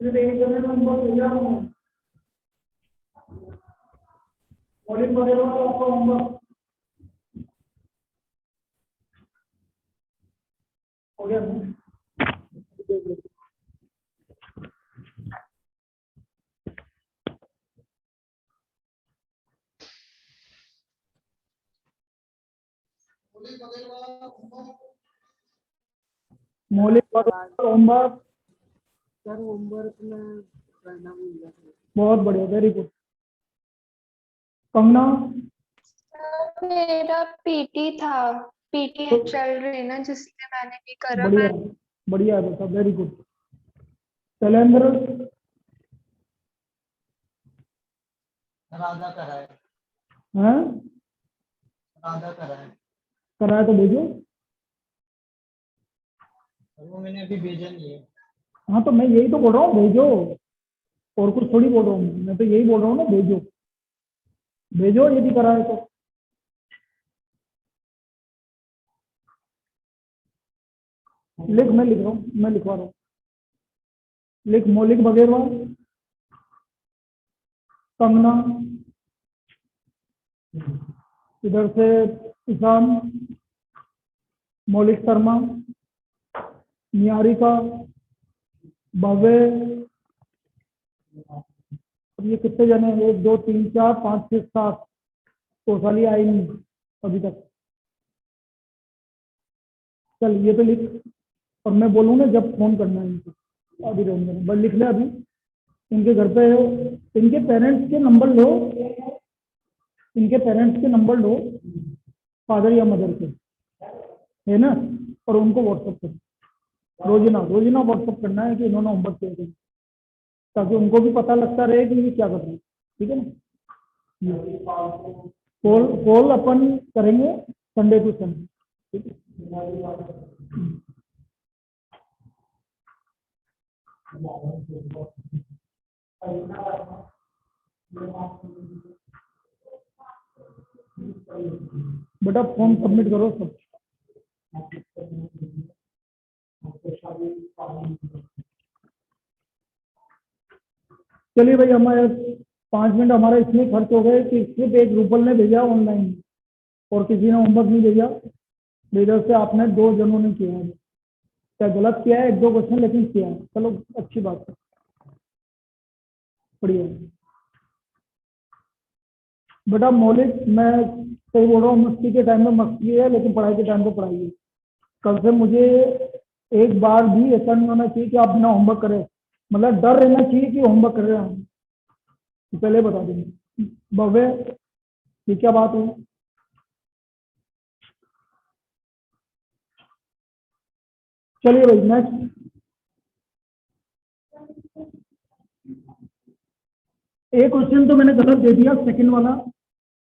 Number भेजा हूँ मौलिक वगैरह का आपका होमवर्क हो गया ना? मौलिक वगैरह होमवर्क सर होमवर्क में करना भूल गया था। बहुत बढ़िया, वेरी गुड। कंगना मेरा पीटी था, पीटी तो चल रही ना जिसलिए मैंने नहीं करा। बढ़िया मैं बढ़िया है बेटा, वेरी गुड। शैलेंद्र राधा करा है, हैं राधा करा है। कराया तो भेजो। वो मैंने अभी भेजा नहीं है। हाँ तो मैं यही तो बोल रहा हूँ, भेजो। और कुछ थोड़ी बोल रहा हूँ, मैं तो यही बोल रहा हूँ ना, भेजो भेजो यदि कराए तो। लिख, मैं लिख रहा हूँ, मैं लिखवा रहा हूँ। लिख, मौलिक वगैरह, कंगना, इधर से ईशान, मौलिक शर्मा, निहारिका, भव्य। अब ये कितने जने हैं? 1 2 3 4 5 6 7। तो साली आई नहीं अभी तक। चल ये तो लिख, और मैं बोलूँ ना जब फोन करना है इनको, अभी रहने दो, बस लिख ले अभी। इनके घर पे, इनके पेरेंट्स के नंबर लो, इनके पेरेंट्स के नंबर लो, फादर या मदर के, है ना, और उनको व्हाट्सअप करो। रोजिना रोजिना व्हाट्सअप करना है कि इन्होंने होमवर्क किया है, ताकि उनको भी पता लगता रहे कि ये क्या कर रहे हैं। ठीक है ना? कॉल कॉल अपन करेंगे संडे टू संडे। ठीक है। बेटा फॉर्म सबमिट करो सब। चलिए भाई, हमारे 5 मिनट हमारा इसमें खर्च हो गए कि सिर्फ एक रूपल ने भेजा ऑनलाइन, और किसी ने होमवर्क नहीं भेजा। इधर से आपने 2 जनों ने किया है, क्या गलत किया है 1 2 क्वेश्चन, लेकिन किया है। चलो अच्छी बात है, बढ़िया है। बेटा मौलिक, मैं सही बोल रहा हूँ, मस्ती के टाइम में मस्ती है, लेकिन पढ़ाई के टाइम पे पढ़ाई है। कल से मुझे एक बार भी ऐसा नहीं होना चाहिए कि आप बिना होमवर्क करें, मतलब डर रहना चाहिए कि होमवर्क कर रहे हैं हम, तो पहले बता देंगे। भव्य, ये क्या बात है? चलिए भाई नेक्स्ट। एक क्वेश्चन तो मैंने गलत दे दिया, सेकंड वाला,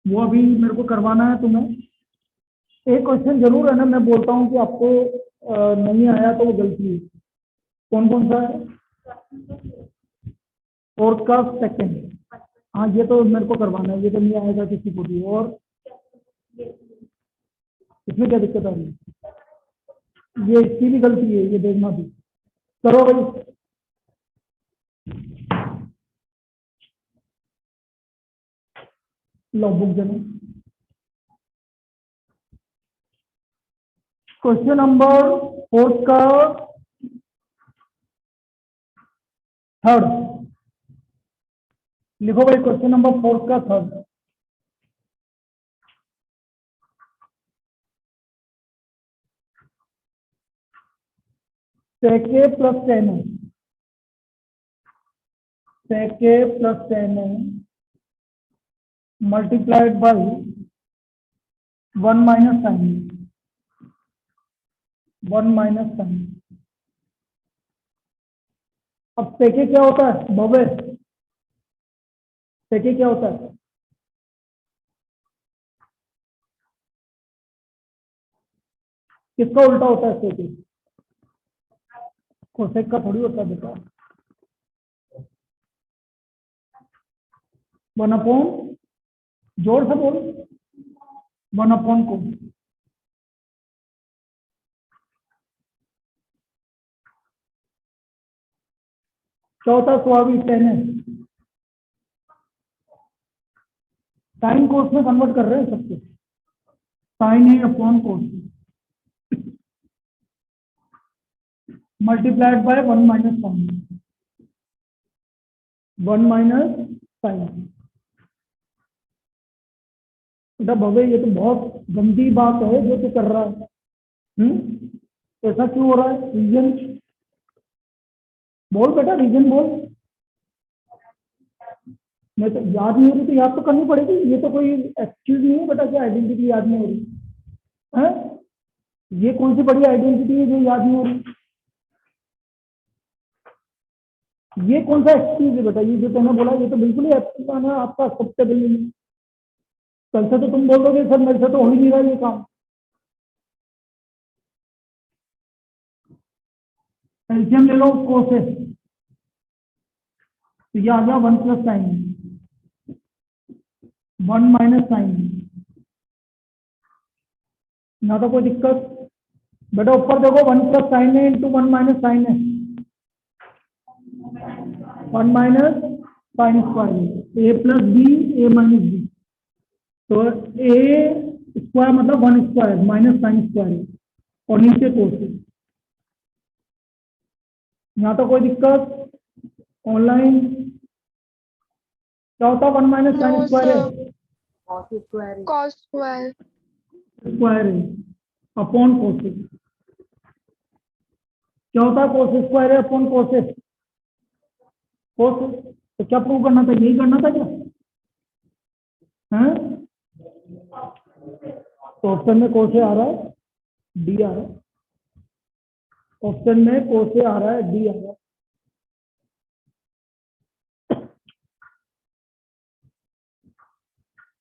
वो अभी मेरे को करवाना है तुम्हें। एक क्वेश्चन जरूर है ना, मैं बोलता हूँ कि आपको नहीं आया तो वो गलती है। कौन कौन सा है? और का सेकंड, हाँ ये तो मेरे को करवाना है, ये तो नहीं आएगा किसी को भी। और इसमें क्या दिक्कत आ रही है? ये इसकी भी गलती है, ये देखना भी। करो भाई। लो बुक देना। क्वेश्चन नंबर 4 का थर्ड लिखो भाई, क्वेश्चन नंबर 4 का third. sec a plus tan a, sec a plus tan a multiplied by 1 minus sin a, 1 minus sin a। अब sec a क्या होता है भव्य? sec a क्या होता है? किसका उल्टा होता है sec a? कोसेक का थोड़ी होता है बेटा। 1/, जोर से बोल, 1/को। चौथा स्वाभाविक टेन है, साइन कोस में कन्वर्ट कर रहे हैं सबको, साइन है upon cos multiplied by 1 minus sine, 1 minus sine. बेटा भवे ये तो बहुत गंदी बात है जो तू कर रहा है। ऐसा क्यों हो रहा है? रीजन बोल बेटा, रीजन बोल। मैं तो याद नहीं हो रही तो याद तो करनी पड़ेगी, ये तो कोई एक्सक्यूज नहीं है बेटा कि आइडेंटिटी याद नहीं हो रही है। ये कौन सी बड़ी आइडेंटिटी है जो याद नहीं हो रही? ये कौन सा एक्सक्यूज है बेटा? ये जो तुमने बोला ये तो बिल्कुल ही आपका एक्सेप्टेबल नहीं है। कल से तो तुम बोल दोगे सर मेरे से तो हो ही नहीं रहा ये काम। एलसीएम ले लो कोस से, तो ये आ गया 1 प्लस साइन, 1 माइनस साइन। ना तो कोई दिक्कत बेटा, ऊपर देखो 1 प्लस साइन है इंटू 1 माइनस साइन है, 1 minus sine square, A plus B A minus B, तो ए स्क्वायर मतलब 1 स्क्वायर माइनस साइन स्क्वायर और नीचे कोस है। यहाँ तो कोई दिक्कत? ऑनलाइन क्या होता है? 1 माइनस साइन No, स्क्वायर है, sir. cos स्क्वायर है। Cos square. स्क्वायर है अपॉन कोस। क्या होता है? कोस स्क्वायर है अपॉन कोस है, कोस। तो क्या प्रूव करना था? यही करना था क्या? हैं? तो ऑप्शन में कोस आ रहा है, डी आ रहा है। ऑप्शन में कोस आ रहा है, डी आ रहा है।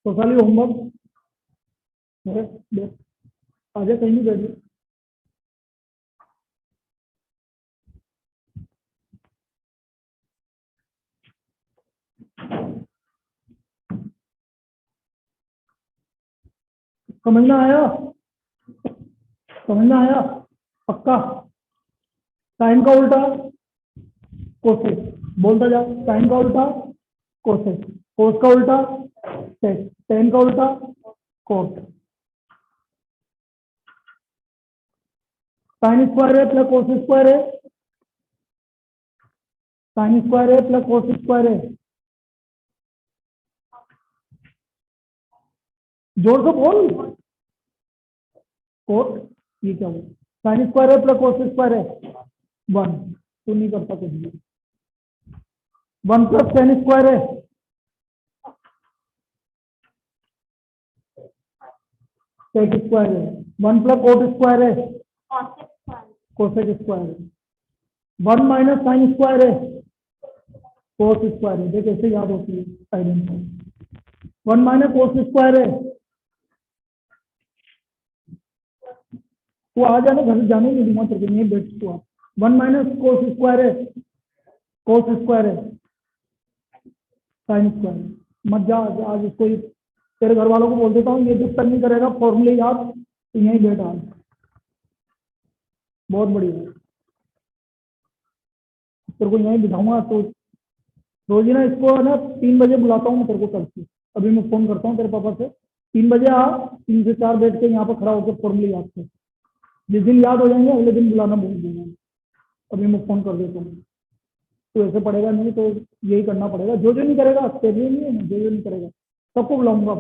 तो खाली होमवर्क आगे कहीं नहीं बैठिए। समझना आया? समझना आया पक्का? साइन का उल्टा कोसेक, बोलता जा। साइन का उल्टा कोसेक, कोस का उल्टा सेक, टेन का उल्टा कोट। साइन स्क्वायर है प्लस कोस स्क्वायर है, साइन स्क्वायर है प्लस कोस स्क्वायर है। जोर से बोल। कोट, ये क्या हुआ? साइन स्क्वायर है प्लस कोस स्क्वायर है 1, तू नहीं करता कुछ भी। 1 प्लस टेन स्क्वायर है, सेक स्क्वायर है। 1 प्लस कोट स्क्वायर है, कोसेक स्क्वायर है। 1 माइनस साइन स्क्वायर है, कोस स्क्वायर है। देख कैसे याद होती है आइडेंटिटी। 1 माइनस कोस स्क्वायर है, वो आ जाना, घर जाने नहीं दूंगा तेरे को, नहीं बैठ तू। 1 माइनस कोस स्क्वायर है, कोस स्क्वायर है, साइन स्क्वायर। मत जा आज इसको तेरे घर वालों को बोल देता हूँ, ये जब तक नहीं करेगा फॉर्मूले याद तो यहीं बैठा। बहुत बढ़िया, तेरे को यहीं बिठाऊंगा। तो रोज ना इसको है ना 3 बजे बुलाता हूँ मैं तेरे को कल से। अभी मैं फोन करता हूँ तेरे पापा से, 3 बजे आ, 3 से 4 बैठ के यहाँ पर खड़ा होकर फॉर्मूले याद कर। जिस दिन याद हो जाएंगे अगले दिन बुलाना बोल देना। अभी मैं फोन कर देता हूँ। तो ऐसे पड़ेगा नहीं तो यही करना पड़ेगा। जो नहीं करेगा तेरे लिए नहीं है, जो नहीं करेगा सबको बुलाऊंगा।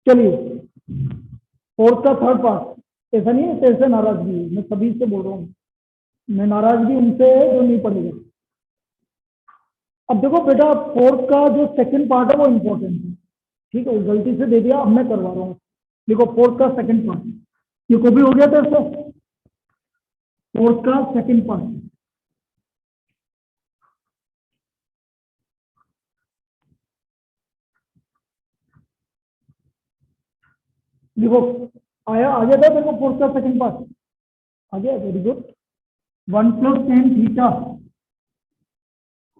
चलिए, फोर्थ का थर्ड पार्ट। ऐसा नहीं है तेरे से नाराजगी है, मैं सभी से बोल रहा हूँ। मैं नाराजगी उनसे है जो नहीं पढ़ेगा। अब देखो बेटा, फोर्थ का जो सेकंड पार्ट है वो इम्पोर्टेंट है। ठीक है, गलती से दे दिया, अब मैं करवा रहा हूँ। देखो फोर्थ का सेकंड पार्ट, ये कॉपी हो गया तेरे से? फोर्थ का सेकंड पार्ट देखो, आया आ गया था मेरे को। फोर्थ का सेकंड पार्ट आ गया, very good. 1 plus tan theta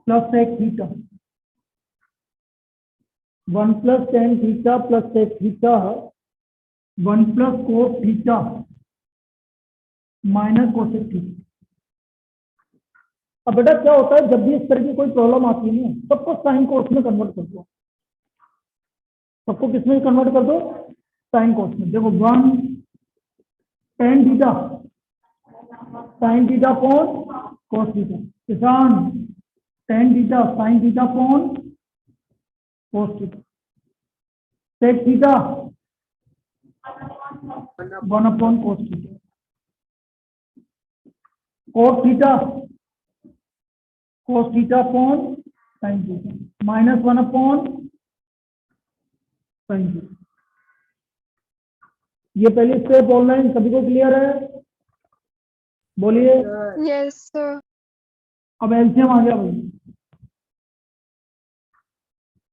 plus sec theta, 1 plus tan theta plus sec theta, 1 plus cos theta minus cosec theta. अब बेटा क्या होता है, जब भी इस तरह की कोई प्रॉब्लम आती है ना, सबको साइन कोस में कन्वर्ट कर दो, सबको किसमें कन्वर्ट कर दो, साइन कोस में। देखो 1 tan theta sine theta upon cos theta, किसान tan theta sine theta upon cos theta, sec theta 1 upon cos theta, cos theta upon sine theta, -1 upon sine theta. ये पहली स्टेप ऑनलाइन सभी को clear है, बोलिए। Sir yes sir. अब LCM आ गया भाई,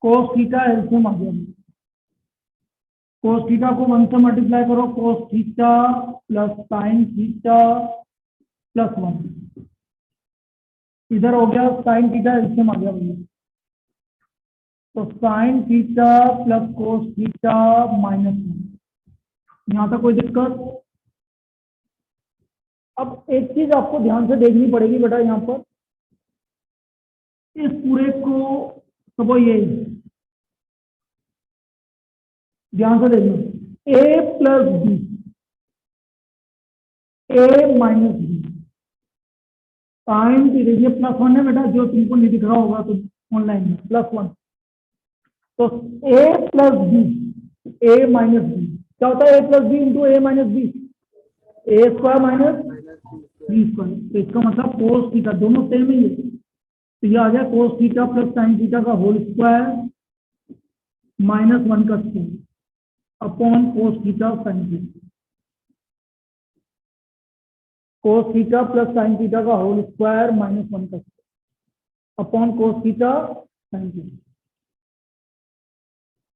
कोस थीटा एलसीएम आ गया भाई। कोस थीटा को 1 से मल्टीप्लाई करो, कोस theta plus sine theta plus 1, इधर हो गया साइन थीटा एलसीएम आ गया भैया। तो sine theta plus cos theta -1, यहां तक कोई दिक्कत? अब एक चीज आपको ध्यान से देखनी पड़ेगी बेटा, यहाँ पर इस पूरे को तो ये ध्यान से देखना, a plus B, a minus B, sine theta ये +1 है बेटा, जो तुमको नहीं दिख रहा होगा तो ऑनलाइन में +1। तो a plus B, a minus B क्या होता है, a plus B into a minus B, a square minus B square. तो इसका मतलब कोस थीटा, दोनों सेम ही है, तो ये आ गया cos theta plus sine theta का होल स्क्वायर -1 का square upon cos theta sine theta, cos theta plus sine theta का होल स्क्वायर -1 का square upon cos theta sine theta,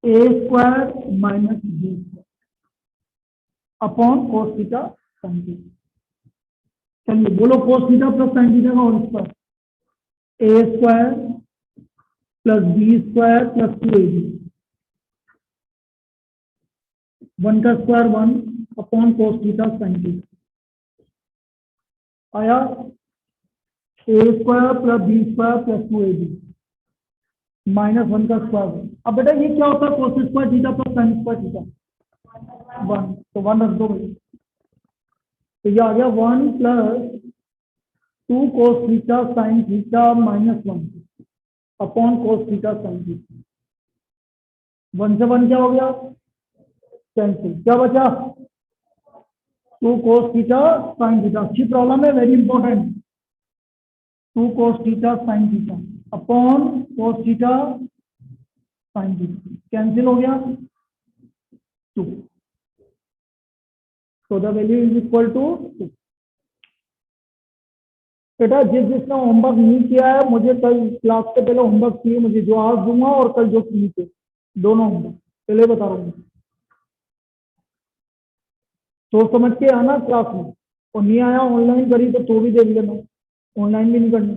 a square minus B square upon cos theta sine theta. चलिए बोलो, cos theta plus sine theta का whole square, a square plus B square plus 2ab, 1 का square 1 upon cos theta sine theta आया, a square plus B square plus 2ab -1 का square 1। अब बेटा ये क्या होता है, कोस square theta plus sine square theta 1, तो 1 रख दो भाई। तो ये आ गया 1 प्लस 2 कोस theta sine theta -1 upon cos theta sine theta, 1 से 1 क्या हो गया, कैंसिल, क्या बचा 2 कोस थीटा साइन थीटा। अच्छी प्रॉब्लम है, वेरी इंपॉर्टेंट। 2 कोस theta sine theta upon cos theta sine theta, cancel हो गया 2, so the value is equal to 2। बेटा जिसने होमवर्क नहीं किया है, मुझे कल क्लास के पहले होमवर्क चाहिए, मुझे जो आज दूंगा और कल जो नीचे, दोनों होमवर्क पहले बता रहा हूँ। सोच समझ के आना क्लास में, और नहीं आया ऑनलाइन करी तो भी देख लेना, ऑनलाइन भी नहीं करना।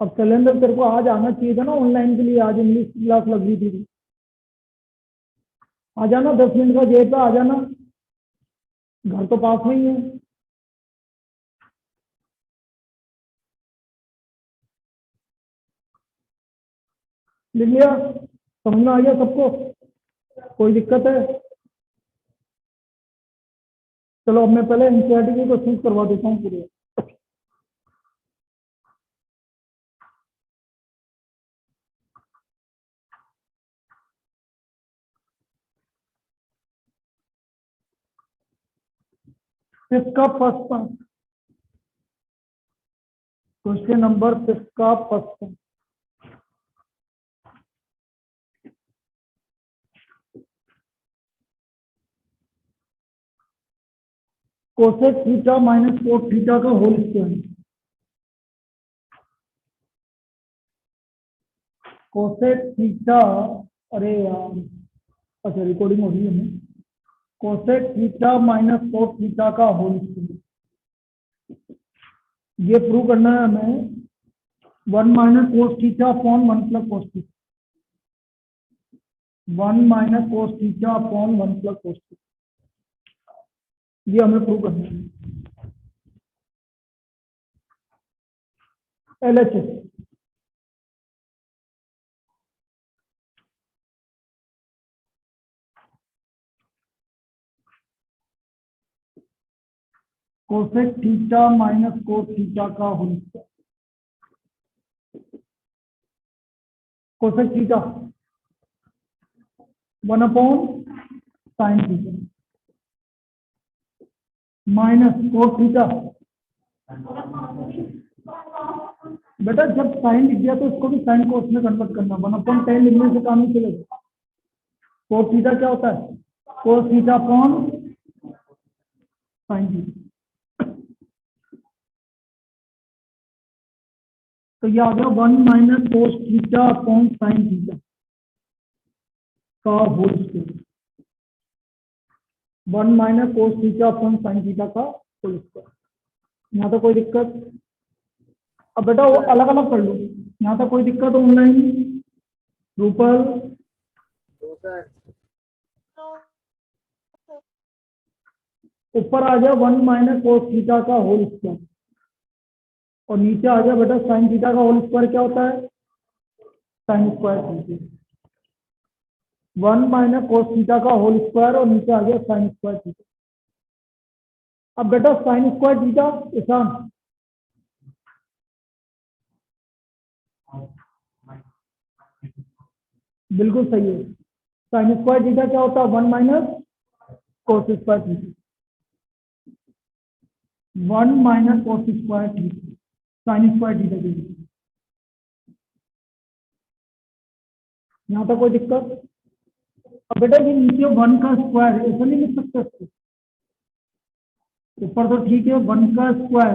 अब कैलेंडर तेरे को आज आना चाहिए था ना ऑनलाइन के लिए, आज इंग्लिश की क्लास लग रही थी, आ जाना 10 मिनट का जेब पे, आ जाना, घर तो पास में ही है। लिख लिया, समझ में आ गया सबको, कोई दिक्कत है? चलो अब मैं पहले एनसीईआरटी के क्वेश्चन करवा देता हूँ पूरे। इसका फर्स्ट पार्ट, क्वेश्चन नंबर 6 का first part, cosec theta minus cot theta का होल स्क्वायर, कोसेक थीटा, अरे यार अच्छा रिकॉर्डिंग हो रही है, cosec theta minus cot theta का होल स्क्वायर ये प्रूव करना है हमें 1 minus cos theta upon 1 plus cos theta, 1 minus cos theta upon 1 plus cos theta, ये हमें प्रूव करना है। LHS cosec theta minus cos theta का whole square, cosec theta 1 upon sine theta minus cos theta. बेटा जब sign लिख दिया तो इसको भी साइन कोस में कन्वर्ट करना, 1 अपॉन टेन लिखने से काम नहीं चलेगा। कोस थीटा क्या होता है? Cos theta upon sine theta. तो ये आ गया 1 minus cos theta upon sine theta का whole square, 1 minus cos theta upon sine theta का होल स्क्वायर। यहाँ तो कोई दिक्कत? अब बेटा वो अलग अलग कर लो, यहाँ तक कोई दिक्कत ऑनलाइन? रूपल तो सर ऊपर आ जाए 1 माइनस कोस थीटा का होल स्क्वायर और नीचे आ जाए बेटा साइन थीटा का होल स्क्वायर क्या होता है? Sine square theta. 1 minus cos theta का होल स्क्वायर और नीचे आ गया साइन स्क्वायर थीटा। अब बेटा साइन स्क्वायर थीटा ईशान बिल्कुल सही है। साइन स्क्वायर थीटा क्या होता है? 1 minus cos square theta, 1 minus cos square theta sine square theta के लिए। यहाँ तक कोई दिक्कत? अब बेटा ये नीचे 1 का स्क्वायर है, ऐसा नहीं लिख सकते इसको? ऊपर तो ठीक है 1 का स्क्वायर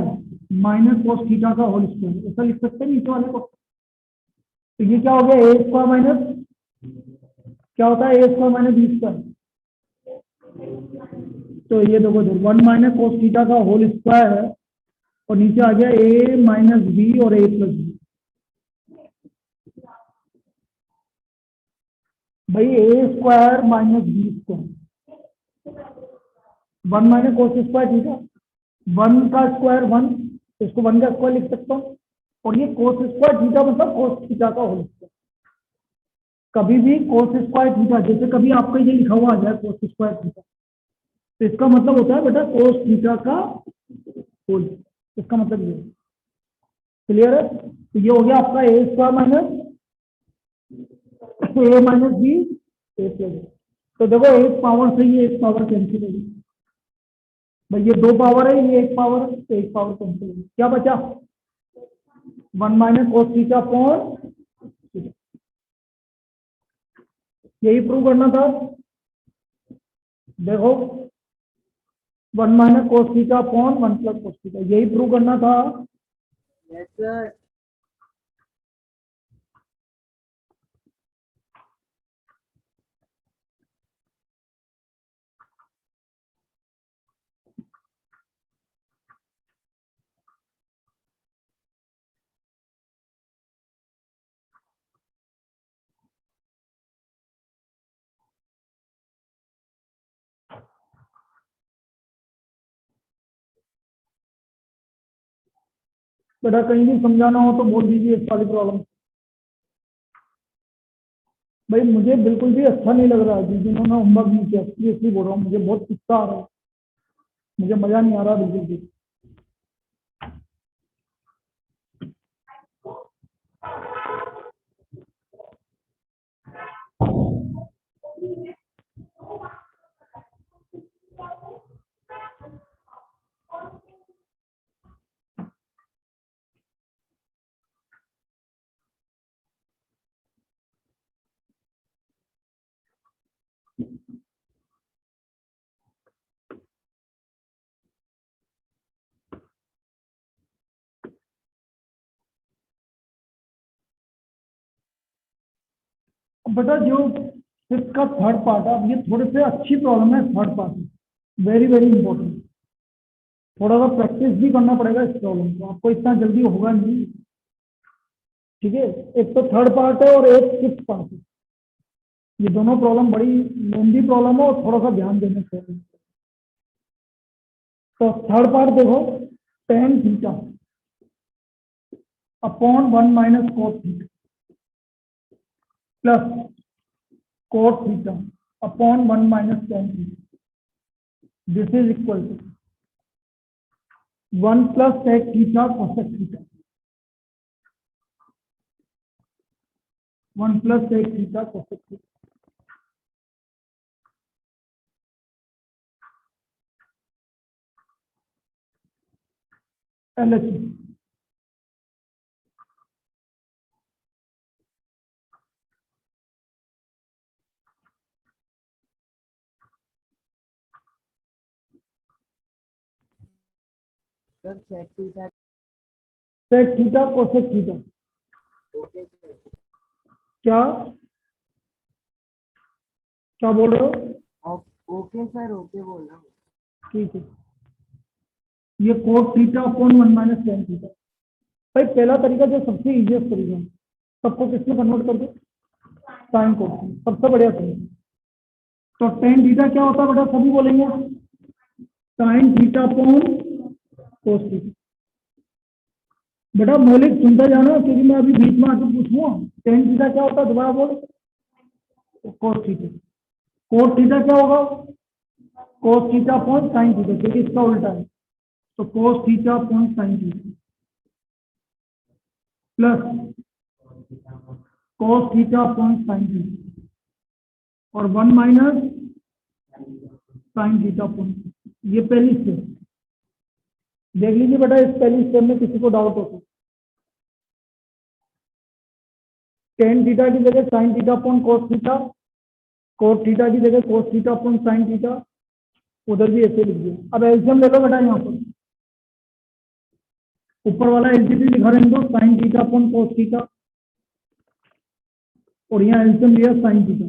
माइनस कोस थीटा का होल स्क्वायर, ऐसा लिख सकते हैं नीचे वाले को? तो ये क्या हो गया? ए स्क्वायर माइनस क्या होता है? ए स्क्वायर माइनस बी स्क्वायर। तो ये देखो 1 माइनस कोस थीटा का होल स्क्वायर है और नीचे आ गया ए माइनस बी और ए प्लस बी। भाई A square minus B square, 1 minus cos square theta, 1 का स्क्वायर 1, इसको 1 का स्क्वायर लिख सकता हूँ और ये कोस स्क्वायर थीटा मतलब कोस थीटा का होल स्क्वायर। कभी भी कोस स्क्वायर थीटा, जैसे कभी आपका ये लिखा हुआ आ जाए कोस स्क्वायर थीटा, तो इसका मतलब होता है बेटा कोस थीटा का होल, इसका मतलब ये। क्लियर है? तो ये हो गया आपका ए स्क्वायर माइनस ए माइनस बी ए प्लस। तो देखो एक पावर से ये एक पावर कैंसिल होगी भाई, ये 2 पावर है, ये एक पावर है, तो एक पावर कैंसिल होगी। क्या बचा? 1 माइनस कोस थीटा अपॉन, यही प्रूव करना था। देखो 1 minus cos theta upon 1 plus cos theta, यही प्रूव करना था। Yes sir. बेटा कहीं भी समझाना हो तो बोल दीजिए इस वाली प्रॉब्लम। भाई मुझे बिल्कुल भी अच्छा नहीं लग रहा है जिन्होंने होमवर्क नहीं किया, सीरियसली बोल रहा हूँ, मुझे बहुत गुस्सा आ रहा है, मुझे मजा नहीं आ रहा बिल्कुल भी। बेटा जो इसका थर्ड पार्ट है, अब ये थोड़े से अच्छी प्रॉब्लम है, third part very very important. थोड़ा सा प्रैक्टिस भी करना पड़ेगा इस प्रॉब्लम को, आपको इतना जल्दी होगा नहीं। ठीक है, एक तो थर्ड पार्ट है और एक फिफ्थ पार्ट है। ये दोनों प्रॉब्लम बड़ी लेंदी प्रॉब्लम है और थोड़ा सा ध्यान देना चाहिए। तो थर्ड पार्ट देखो, tan theta upon 1 minus cos theta plus cos theta upon 1 minus tan theta, this is equal to 1 plus sec theta cosec theta, 1 plus sec theta cosec theta. LHS sir set theta sec theta cosec theta, okay sir. क्या क्या बोल रहे हो? Okay sir, okay बोल रहा हूँ। ठीक है, ये cos theta upon 1 minus tan theta. भाई पहला तरीका जो सबसे इजीएस्ट तरीका है, सबको किसमें कन्वर्ट कर दो, साइन कोस, सबसे बढ़िया तरीका। तो tan थीटा क्या होता है बेटा, सभी बोलेंगे sine theta upon cos theta. बेटा मौलिक सुनते जाना, क्योंकि मैं अभी बीच में आके पूछूंगा tan थीटा क्या होता है, दोबारा बोल। कोस थीटा, कोस थीटा क्या होगा, कोस थीटा अपॉन साइन थीटा, क्योंकि इसका उल्टा है। तो कोस theta upon sine theta plus cos theta upon sine theta और 1 माइनस साइन थीटा अपॉन, ये पहली स्टेप। देख लीजिए बेटा, इस पहली स्टेप में किसी को डाउट हो तो tan थीटा की जगह sine theta upon cos theta, cos theta की जगह कोस थीटा अपॉन साइन थीटा, उधर भी ऐसे लिख दिया। अब एलसीएम ले लो बेटा, यहाँ पर ऊपर वाला एलसीएम लिखा रहने दो, sine theta upon cos theta, और यहाँ एलसीएम लिया साइन थीटा,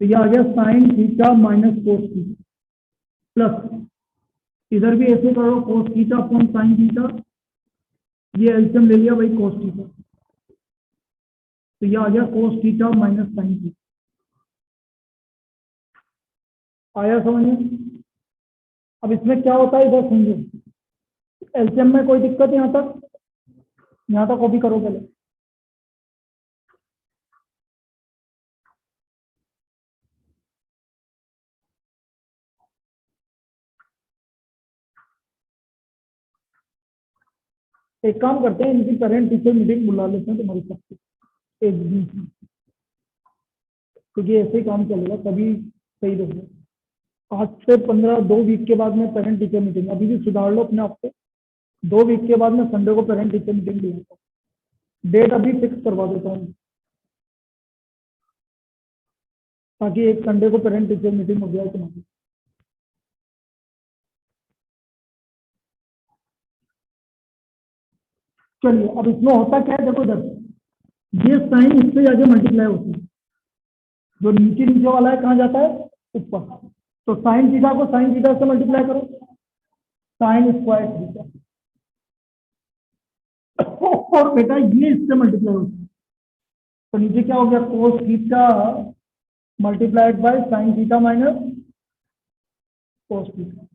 तो ये आ गया sine theta minus cos theta plus, इधर भी ऐसे करो कोस थीटा अपॉन साइन थीटा, ये एलसीएम ले लिया भाई कोस थीटा, तो ये आ गया cos theta minus sign theta. आया समझ में? अब इसमें क्या होता है इधर समझो, एलसीएम में कोई दिक्कत यहाँ तक, यहाँ तक कॉपी करो पहले। एक काम करते हैं, इनकी पेरेंट टीचर मीटिंग बुला लेते हैं तुम्हारी सबसे एक दिन, क्योंकि ऐसे ही काम चलेगा तभी सही रहेगा। आज से 2 वीक के बाद में पेरेंट टीचर मीटिंग, अभी भी सुधार लो अपने आप को। 2 वीक के बाद में संडे को पेरेंट टीचर मीटिंग बुलाता हूँ, डेट अभी फिक्स करवा देता हूँ, ताकि एक संडे को पेरेंट टीचर मीटिंग हो जाए तुम्हारी। चलिए, अब इसमें होता क्या है देखो, इधर ये साइन इससे जाके मल्टीप्लाई होती है, जो नीचे नीचे वाला है कहाँ जाता है, ऊपर। तो साइन थीटा को साइन थीटा से मल्टीप्लाई करो, साइन स्क्वायर थीटा, और बेटा ये इससे मल्टीप्लाई होती है, तो नीचे क्या हो गया, cos theta multiplied by sine theta minus cos theta.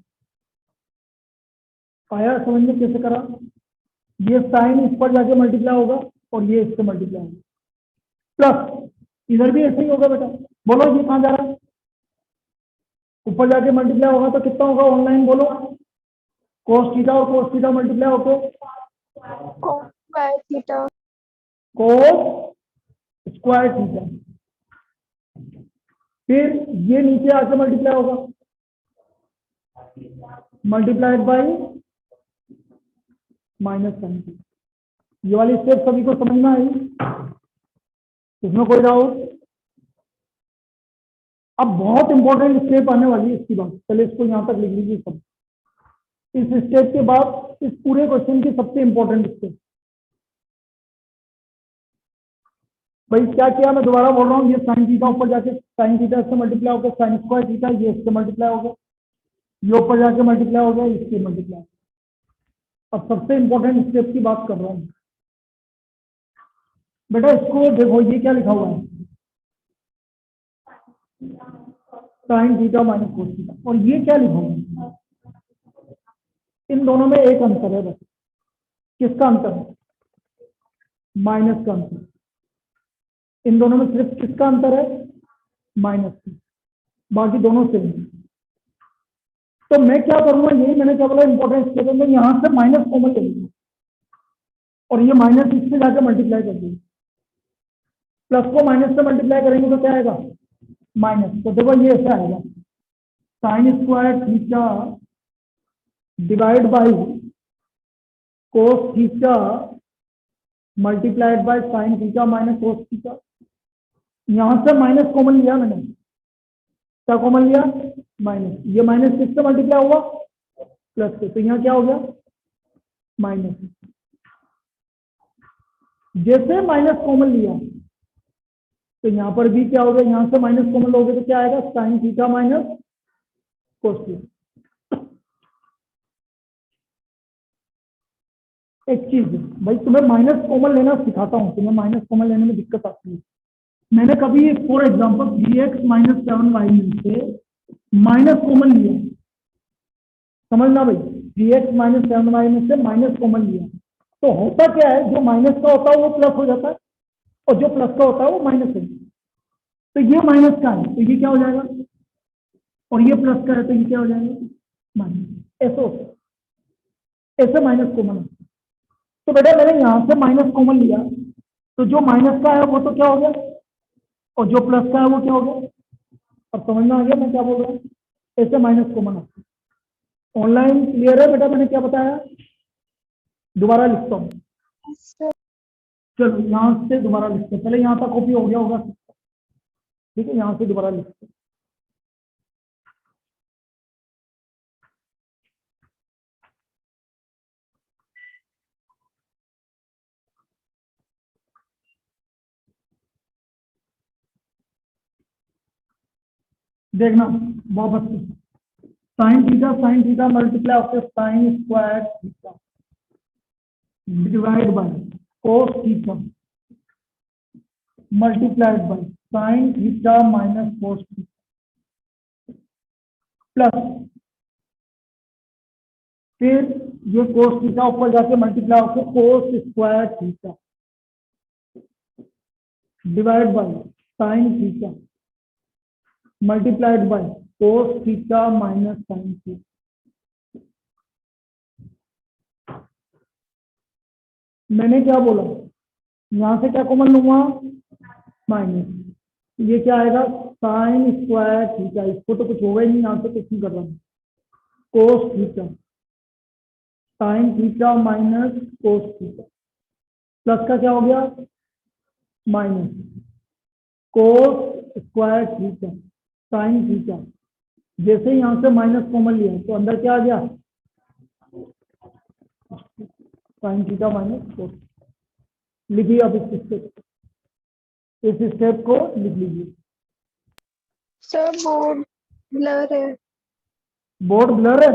आया समझ में कैसे करा, ये साइन इस पर जाके मल्टीप्लाई होगा और ये इससे मल्टीप्लाई होगा, प्लस इधर भी ऐसे ही होगा बेटा। बोलो ये कहाँ जा रहा है, ऊपर जाके मल्टीप्लाई होगा तो कितना होगा, ऑनलाइन बोलो, कोस थीटा और कोस थीटा मल्टीप्लाई होके cos square theta कोस स्क्वायर थीटा, फिर ये नीचे आके मल्टीप्लाई होगा, multiplied by minus sign theta. ये वाली स्टेप सभी को समझ में आई, इसमें कोई डाउट? अब बहुत इंपॉर्टेंट स्टेप आने वाली है इसकी बात, पहले इसको यहां तक लिख लीजिए सब। इस स्टेप के बाद इस पूरे क्वेश्चन की सबसे इंपॉर्टेंट स्टेप, भाई क्या किया, मैं दोबारा बोल रहा हूँ, ये साइन थीटा ऊपर जाके साइन थीटा से मल्टीप्लाई होकर साइन स्क्वायर थीटा, ये इससे मल्टीप्लाई होगा, ये ऊपर जाके मल्टीप्लाई हो गया, इसके मल्टीप्लाई। अब सबसे इंपॉर्टेंट स्टेप की बात कर रहा हूं बेटा, इसको देखो, ये क्या लिखा हुआ है, sign theta minus cos theta, और ये क्या लिखा हुआ है, इन दोनों में एक अंतर है बस। किसका अंतर है? माइनस का अंतर। इन दोनों में सिर्फ किसका अंतर है? माइनस का। बाकी दोनों सेम। तो मैं क्या करूंगा, यही मैंने क्या बोला इंपॉर्टेंट स्टेप में, यहां से माइनस कॉमन ले लूंगा और ये माइनस इससे जाकर मल्टीप्लाई कर दूंगा। प्लस को माइनस से मल्टीप्लाई करेंगे तो क्या आएगा? माइनस। तो देखो ये ऐसा आएगा, sine square theta divide by cos theta multiplied by sine theta minus cos theta. यहां से माइनस कॉमन लिया मैंने, क्या कॉमन लिया? माइनस। ये माइनस किससे मल्टीप्लाई हुआ? प्लस से। तो यहाँ क्या हो गया? माइनस। जैसे माइनस कॉमन लिया तो यहां पर भी क्या हो गया, यहां से माइनस कॉमन लोगे तो क्या आएगा? Sign theta minus cos theta. एक चीज भाई, तुम्हें माइनस कॉमन लेना सिखाता हूं, तुम्हें माइनस कॉमन लेने में दिक्कत आती है। मैंने कभी for example 3x minus 7y में से माइनस कॉमन लिया, समझना भाई, 3x माइनस 7y में से माइनस कॉमन लिया तो होता क्या है, जो माइनस का होता है वो प्लस हो जाता है और जो प्लस का होता है वो माइनस है। तो ये माइनस का है तो ये क्या हो जाएगा, और ये प्लस का है तो ये क्या हो जाएगा? माइनस। ऐसा होता है, ऐसे माइनस कॉमन है। तो बेटा मैंने यहां से माइनस कॉमन लिया तो जो माइनस का है वो तो क्या हो गया, और जो प्लस का है वो क्या हो गया। अब समझ में आ गया मैं क्या बोल रहा हूँ? ऐसे माइनस कॉमन है। ऑनलाइन क्लियर है बेटा, मैंने क्या बताया? दोबारा लिखता हूँ, सर चलो यहां से दोबारा लिखते हैं। पहले यहां तक कॉपी हो गया होगा, ठीक है, यहां से दोबारा लिखते हैं। देखना वापस से, sine theta multiply of sine square theta divide by cos theta multiplied by sine theta minus cos theta plus फिर ये कोस थीटा ऊपर जाके मल्टीप्लाई होकर कोस square theta divide by sine theta multiplied by cos theta minus sine theta. मैंने क्या बोला, यहां से क्या कॉमन लूंगा? माइनस। ये क्या आएगा? साइन स्क्वायर थीटा, इसको तो कुछ होगा ही नहीं, यहां से कुछ नहीं कर रहा हूं, कोस theta sine theta minus cos theta plus का क्या हो गया? Minus cos square theta sine theta. जैसे ही यहां से माइनस कॉमन लिया तो अंदर क्या आ गया? साइन थीटा माइनस कोस। लिखिए अब इस स्टेप को लिख लीजिए। सर बोर्ड ब्लर है। बोर्ड ब्लर है?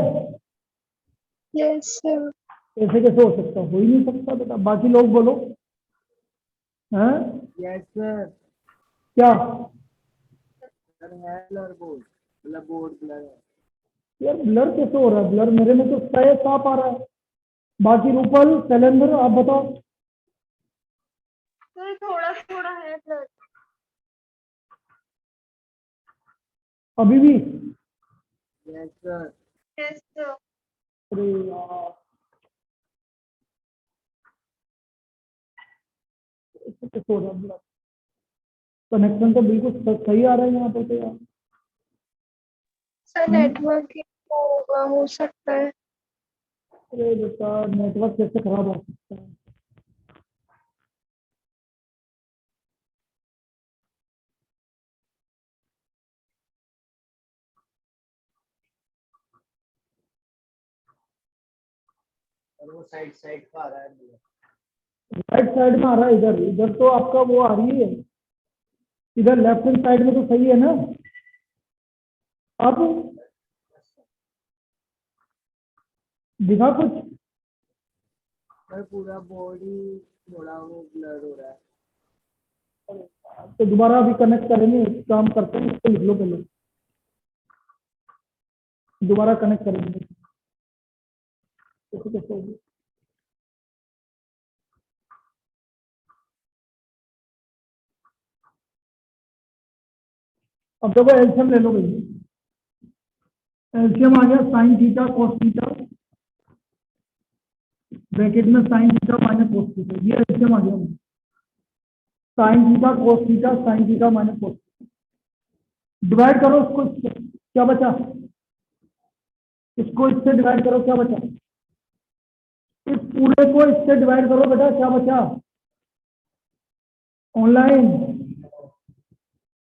Yes sir. ऐसे कैसे हो सकता? हो ही नहीं सकता बेटा। बाकी लोग बोलो, हैं? Yes sir. क्या? सर है ब्लर बोर्ड, मतलब बोर्ड ब्लर है। यार ब्लर कैसे हो रहा है? ब्लर मेरे में तो साफ आ रहा है। बाकी रूपल शैलेंद्र आप बताओ। सर थोड़ा थोड़ा है ब्लर। अभी भी? Yes sir. Yes sir. अरे यार, ऐसे कैसे हो रहा है ब्लर? कनेक्शन तो बिल्कुल सही आ रहा है यहाँ पर तो यार। सर नेटवर्क होगा, हो सकता है। अरे बेटा नेटवर्क कैसे खराब हो सकता है? और वो साइड साइड का आ रहा है ब्लर। राइट साइड में आ रहा है, इधर इधर तो आपका वो आ रही है, इधर लेफ्ट हैंड साइड में तो सही है ना? अब दिखा कुछ? सर पूरा बॉडी थोड़ा वो ब्लर हो रहा है। तो दोबारा अभी कनेक्ट करेंगे, एक काम करते हैं, इसको लिख लो पहले, दोबारा कनेक्ट करेंगे। कैसे कैसे होगी? अब देखो एलसीएम ले लो भाई, एलसीएम आ गया sine theta cos theta, bracket में sine theta minus cos theta, ये एलसीएम आ गया। Sine theta cos theta, sine theta minus cos, divide करो उसको इससे, क्या बचा? इसको इससे डिवाइड करो, क्या बचा? इस पूरे को इससे डिवाइड करो बेटा, क्या बचा? Online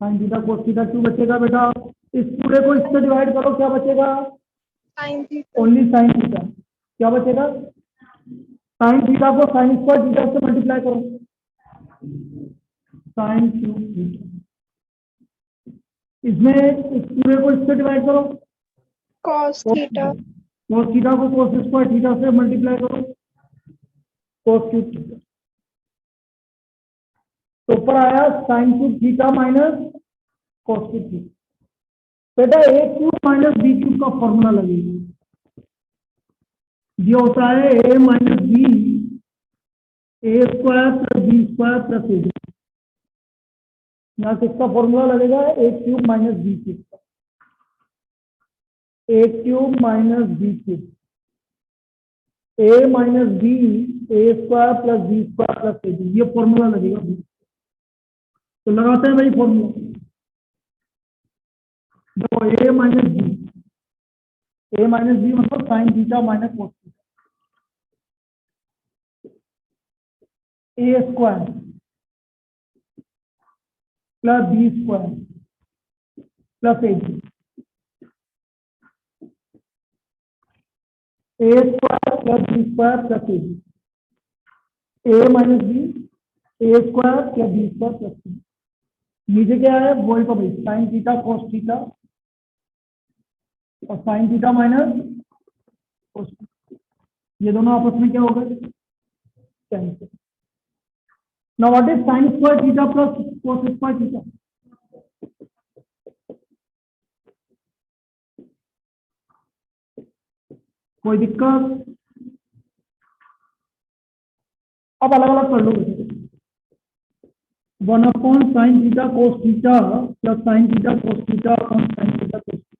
sign theta cos theta क्यों बचेगा बेटा? इस पूरे को इससे डिवाइड करो, क्या बचेगा? Sine theta. Only sine theta, क्या बचेगा? साइन थीटा को साइन स्क्वायर थीटा से मल्टीप्लाई करो, साइन क्यूब थीटा, इसमें इस पूरे को इससे डिवाइड करो, कॉस थीटा। कोस थीटा को कोस स्क्वायर थीटा से मल्टीप्लाई करो, कोस क्यूब थीटा, तो ऊपर आया sine cube theta minus cos cube theta. बेटा A cube minus B cube का फॉर्मूला लगेगा, ये होता है A minus B, A square plus B square plus A, यहाँ किसका फॉर्मूला लगेगा? A cube minus B cube का, A cube minus B cube, A minus B, A square plus B square plus ए, ये formula लगेगा। तो लगाते हैं भाई फॉर्मूला, देखो A minus B, A minus B मतलब sine theta minus cos theta, A square plus B square plus A square plus B square plus A minus B, A square plus B square plus A, नीचे क्या है? वही तो भाई sine theta cos theta और sine theta minus cos, ये दोनों आपस में क्या हो गए? Cancel. Now what is sine square theta plus cos square theta? कोई दिक्कत? अब अलग अलग कर लो, 1/sin theta cos theta plus sine theta cos theta upon sine theta cos theta.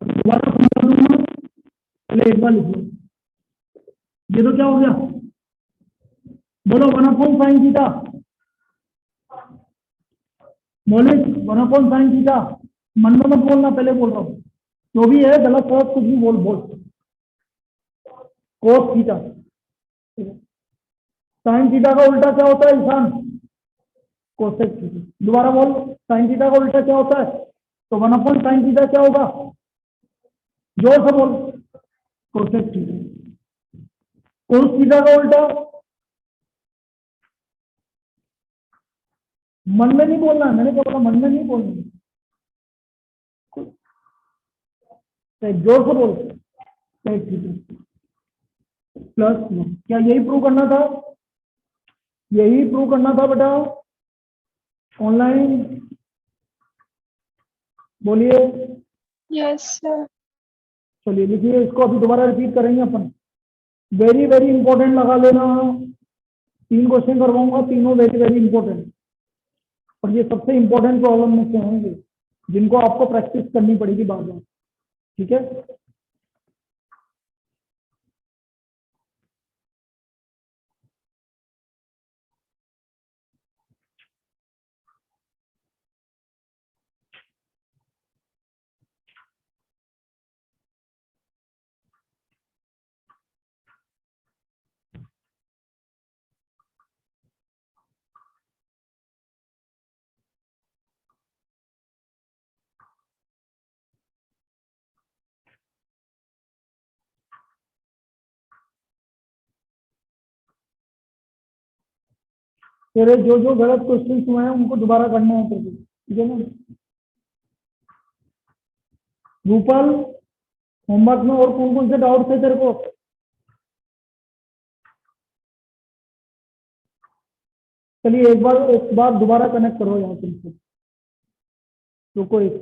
दोबारा समझा दूंगा, पहले एक बार लिख लो, ये तो क्या हो गया? बोलो 1/sin थीटा, बोले 1/sin थीटा, मन में मत बोलना, पहले बोल रहा हूँ, जो भी है गलत सलत कुछ भी बोल बोल, कोस थीटा, साइन थीटा का उल्टा क्या होता है इंसान? Cosec theta. दोबारा बोल, साइन थीटा का उल्टा क्या होता है? तो 1/sin थीटा क्या होगा? जोर से बोल, कोसेक थीटा। कोस थीटा का उल्टा, मन में नहीं बोलना, मैंने क्या बोला? मन में नहीं बोलना, जोर से बोल, सेक थीटा प्लस, क्या यही प्रूव करना था? यही प्रूव करना था बेटा, ऑनलाइन बोलिए। Yes sir. चलिए लिखिए, इसको अभी दोबारा रिपीट करेंगे अपन, वेरी वेरी इंपॉर्टेंट लगा लेना, 3 क्वेश्चन करवाऊंगा, तीनों वेरी वेरी इंपॉर्टेंट, और ये सबसे इंपॉर्टेंट प्रॉब्लम में से होंगे जिनको आपको प्रैक्टिस करनी पड़ेगी बार बार, ठीक है? तेरे जो जो गलत क्वेश्चन हुए हैं उनको दोबारा करना है तेरे को, ठीक है ना? रूपल होमवर्क में और कौन कौन से डाउट थे तेरे को? चलिए एक बार दोबारा कनेक्ट करो यहाँ तुमसे। रुको एक